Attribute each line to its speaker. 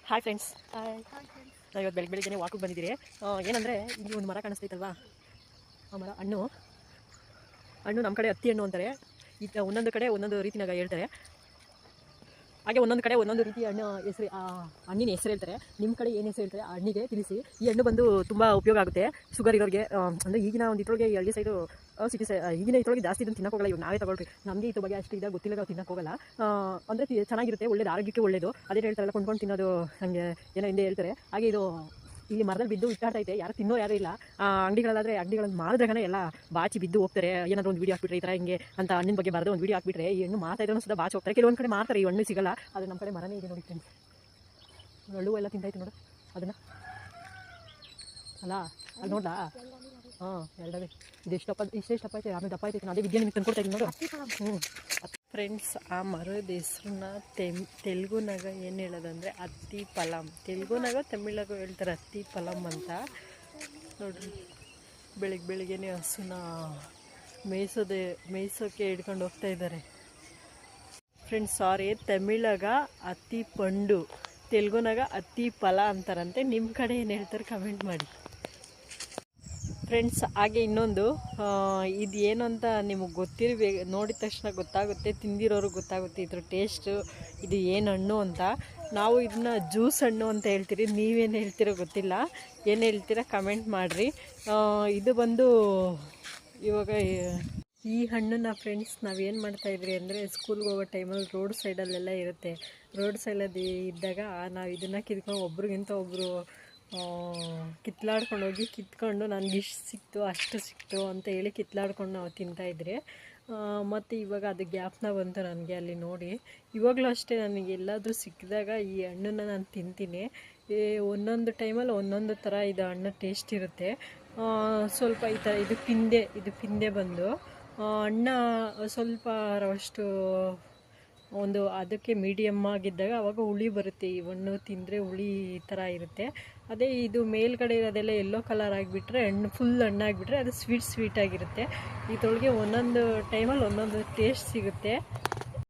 Speaker 1: Hi friends, ನಾವು ಇವತ್ತು ಬೆಳಗ್ಗೆ ವಾಕಿಗೆ ಬಂದಿದ್ದೀರಿ. ಏನಂದರೆ ಇಲ್ಲಿ ಒಂದು ಮರ ಕಾಣಿಸ್ತೈತಲ್ವಾ, ಆ ಮರ ಹಣ್ಣು ನಮ್ಮ ಕಡೆ ಹತ್ತಿ ಹಣ್ಣು ಅಂತಾರೆ. ಈಗ ಒಂದೊಂದು ಕಡೆ ಒಂದೊಂದು ರೀತಿನಾಗ ಹೇಳ್ತಾರೆ. ಹಾಗೆ ಒಂದೊಂದು ಕಡೆ ಒಂದೊಂದು ರೀತಿ ಹಣ್ಣು ಹೆಸರು, ಹಣ್ಣಿನ ಹೆಸರು ಹೇಳ್ತಾರೆ. ನಿಮ್ಮ ಕಡೆ ಏನು ಹೆಸರು ಹೇಳ್ತಾರೆ ಹಣ್ಣಿಗೆ ತಿಳಿಸಿ. ಈ ಹಣ್ಣು ಬಂದು ತುಂಬ ಉಪಯೋಗ ಆಗುತ್ತೆ ಶುಗರ್ ಇರೋರಿಗೆ. ಅಂದರೆ ಈಗಿನ ಒಂದು ಇದ್ರೊಳಗೆ ಹಳ್ಳಿ ಸೈಡು ಸಿಟಿ ಈಗಿನ ಇದ್ರೊಳಗೆ ಜಾಸ್ತಿ ಇದನ್ನು ತಿನ್ನೋಕ್ಕೋಗಲ್ಲ. ಇವಾಗ ನಾವೇ ತಗೊಳ್ರಿ, ನಮಗೆ ಇದ್ರ ಬಗ್ಗೆ ಅಷ್ಟು ಇದಾಗ ಗೊತ್ತಿಲ್ಲ, ನಾವು ತಿನ್ನೋಕ್ಕೋಗಲ್ಲ. ಅಂದರೆ ಚೆನ್ನಾಗಿರುತ್ತೆ, ಒಳ್ಳೇದು, ಆರೋಗ್ಯಕ್ಕೆ ಒಳ್ಳೇದು. ಅದೇ ಹೇಳ್ತಾರಲ್ಲ, ಕೊಂಡ್ಕೊಂಡು ತಿನ್ನೋದು ನನಗೆ ಏನೋ ಹಿಂದೆ ಹೇಳ್ತಾರೆ. ಹಾಗೆ ಇದು ಇಲ್ಲಿ ಮರದಲ್ಲಿ ಬಿದ್ದು ಇಟ್ಟಾಡ್ತೈತೆ, ಯಾರು ತಿನ್ನೋ ಯಾರು ಇಲ್ಲ. ಅಂಗಡಿಗಳಾದರೆ ಅಂಗಡಿಗಳನ್ನು ಮಾಡಿದ್ರಾಗನೇ ಎಲ್ಲ ಬಾಚಿ ಬಿದ್ದು ಹೋಗ್ತಾರೆ. ಏನಾದರೂ ಒಂದು ವೀಡಿಯೋ ಹಾಕ್ಬಿಟ್ರೆ ಈ ಥರ ಹಿಂಗೆ ಅಂತ ಹಣ್ಣಿನ ಬಗ್ಗೆ ಬರೆದು ಒಂದು ವೀಡಿಯೋ ಹಾಕ್ಬಿಟ್ರೆ ಈ ಹಣ್ಣು ಮಾತಾ ಇದ್ರೂ ಸುದ ಬಾಚಿ ಹೋಗ್ತಾರೆ. ಕೆಲವೊಂದು ಕಡೆ ಮಾರ್ತಾರೆ, ಈ ಹಣ್ಣು ಸಿಗಲ್ಲ. ಆದರೆ ನಮ್ಮ ಕಡೆ ಮರನೇ ಇದೆ ನೋಡಿ ಫ್ರೆಂಡ್ಸ್. ಹಳ್ಳು ಎಲ್ಲ ತಿಂತಾಯ್ತು ನೋಡು ಅದನ್ನು, ಅಲ್ಲ ಅದು ನೋಡ್ದಾ? ಹಾಂ, ಎರಡವೇ ಇದು ಇಷ್ಟಪ್ಪ ಐತೆ. ಆಮೇಲೆ ದಪ್ಪ ಐತೆ. ಅದೇ ವಿದ್ಯೆ ನಿಮಗೆ ತಂದ್ಕೊಡ್ತಾ ಇದ್ದೀನಿ ನೋಡು. ಫ್ರೆಂಡ್ಸ್, ಆ ಮರದ ಹೆಸ್ರನ್ನ ತೆಲುಗುನಾಗ ಏನು ಹೇಳೋದಂದರೆ ಅತ್ತಿ ಫಲಂ. ತೆಲುಗುನಾಗ ತಮಿಳಾಗ ಹೇಳ್ತಾರೆ ಅತ್ತಿ ಫಲಂ ಅಂತ. ನೋಡ್ರಿ, ಬೆಳಿಗ್ಗೆನೆ ಹಸುನ ಮೇಯ್ಸೋಕ್ಕೆ ಹಿಡ್ಕೊಂಡು ಹೋಗ್ತಾ ಇದ್ದಾರೆ ಫ್ರೆಂಡ್ಸ್. ಸಾರಿ, ತಮಿಳಾಗ ಅತ್ತಿ ಪಂಡು, ತೆಲುಗುನಾಗ ಅತ್ತಿ ಫಲ ಅಂತಾರಂತೆ. ನಿಮ್ಮ ಕಡೆ ಏನು ಹೇಳ್ತಾರೆ ಕಮೆಂಟ್ ಮಾಡಿ ಫ್ರೆಂಡ್ಸ್. ಹಾಗೆ ಇನ್ನೊಂದು, ಇದು ಏನು ಅಂತ ನಿಮಗೆ ಗೊತ್ತಿರಬೇಕು, ನೋಡಿದ ತಕ್ಷಣ ಗೊತ್ತಾಗುತ್ತೆ, ತಿಂದಿರೋರು ಗೊತ್ತಾಗುತ್ತೆ ಇದ್ರ ಟೇಸ್ಟು, ಇದು ಏನು ಹಣ್ಣು ಅಂತ. ನಾವು ಇದನ್ನ ಜ್ಯೂಸ್ ಹಣ್ಣು ಅಂತ ಹೇಳ್ತೀರಿ, ನೀವೇನು ಹೇಳ್ತೀರೋ ಗೊತ್ತಿಲ್ಲ. ಏನು ಹೇಳ್ತೀರಾ ಕಮೆಂಟ್ ಮಾಡಿರಿ. ಇದು ಬಂದು ಇವಾಗ ಈ ಹಣ್ಣನ್ನ ಫ್ರೆಂಡ್ಸ್ ನಾವೇನು ಮಾಡ್ತಾಯಿದ್ರಿ ಅಂದರೆ, ಸ್ಕೂಲ್ಗೆ ಹೋಗೋ ಟೈಮಲ್ಲಿ ರೋಡ್ ಸೈಡಲ್ಲೆಲ್ಲ ಇರುತ್ತೆ. ರೋಡ್ ಸೈಡಲ್ಲಿ ಇದ್ದಾಗ ನಾವು ಇದನ್ನು ಕಿತ್ಕೊಂಡು ಒಬ್ರಿಗಿಂತ ಒಬ್ಬರು ಕಿತ್ಲಾಡ್ಕೊಂಡು ಹೋಗಿ ಕಿತ್ಕೊಂಡು ನನಗೆ ಇಷ್ಟು ಸಿಕ್ತು ಅಷ್ಟು ಸಿಕ್ತು ಅಂತ ಹೇಳಿ ಕಿತ್ಲಾಡ್ಕೊಂಡು ನಾವು ತಿಂತಾಯಿದ್ರಿ. ಮತ್ತು ಇವಾಗ ಅದು ಜ್ಞಾಪನ ಬಂತು ನನಗೆ ಅಲ್ಲಿ ನೋಡಿ. ಇವಾಗಲೂ ಅಷ್ಟೇ, ನನಗೆ ಎಲ್ಲಾದರೂ ಸಿಕ್ಕಿದಾಗ ಈ ಹಣ್ಣನ್ನು ನಾನು ತಿಂತೀನಿ. ಒಂದೊಂದು ಟೈಮಲ್ಲಿ ಒಂದೊಂದು ಥರ ಇದು ಹಣ್ಣು ಟೇಸ್ಟ್ ಇರುತ್ತೆ. ಸ್ವಲ್ಪ ಈ ಥರ ಇದು ಪಿಂದೆ ಬಂದು ಹಣ್ಣು ಸ್ವಲ್ಪ ರವಷ್ಟು ಒಂದು ಅದಕ್ಕೆ ಮೀಡಿಯಮ್ ಆಗಿದ್ದಾಗ ಆವಾಗ ಹುಳಿ ಬರುತ್ತೆ. ಈ ಹಣ್ಣು ತಿಂದರೆ ಹುಳಿ ಈ ಥರ ಇರುತ್ತೆ. ಅದೇ ಇದು ಮೇಲ್ಗಡೆ ಇರೋದೆಲ್ಲ ಯೆಲ್ಲೋ ಕಲರ್ ಆಗಿಬಿಟ್ರೆ, ಹಣ್ಣು ಫುಲ್ ಹಣ್ಣಾಗಿಬಿಟ್ರೆ ಅದು ಸ್ವೀಟ್ ಆಗಿರುತ್ತೆ. ಇದ್ರೊಳಗೆ ಒಂದೊಂದು ಟೈಮಲ್ಲಿ ಒಂದೊಂದು ಟೇಸ್ಟ್ ಸಿಗುತ್ತೆ.